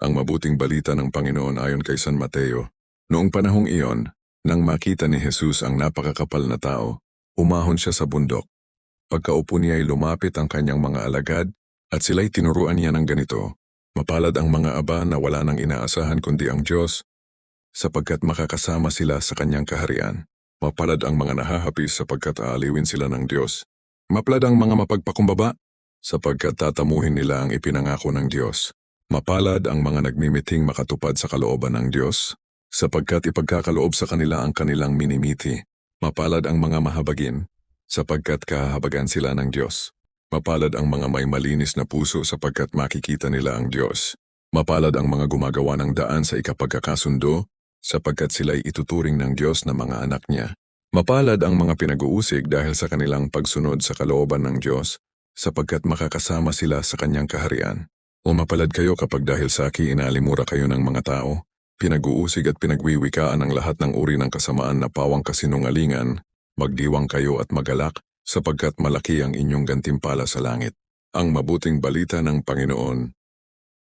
Ang mabuting balita ng Panginoon ayon kay San Mateo. Noong panahong iyon, nang makita ni Jesus ang napakakapal na tao, umahon siya sa bundok. Pagkaupo niya ay lumapit ang kanyang mga alagad at sila'y tinuruan niya ng ganito. Mapalad ang mga aba na wala nang inaasahan kundi ang Diyos, sapagkat makakasama sila sa kanyang kaharian. Mapalad ang mga nahahapis sapagkat aaliwin sila ng Diyos. Mapalad ang mga mapagpakumbaba, sapagkat tatamuhin nila ang ipinangako ng Diyos. Mapalad ang mga nagmimiting makatupad sa kalooban ng Diyos, sapagkat ipagkakaloob sa kanila ang kanilang minimiti. Mapalad ang mga mahabagin, sapagkat kahahabagan sila ng Diyos. Mapalad ang mga may malinis na puso sapagkat makikita nila ang Diyos. Mapalad ang mga gumagawa ng daan sa ikapagkakasundo, sapagkat sila'y ituturing ng Diyos na mga anak niya. Mapalad ang mga pinag-uusig dahil sa kanilang pagsunod sa kalooban ng Diyos, sapagkat makakasama sila sa kanyang kaharian. O mapalad kayo kapag dahil sa akin inalimura kayo ng mga tao, pinag-uusig at pinagwiwikaan ang lahat ng uri ng kasamaan na pawang kasinungalingan, magdiwang kayo at magalak, sapagkat malaki ang inyong gantimpala sa langit. Ang mabuting balita ng Panginoon.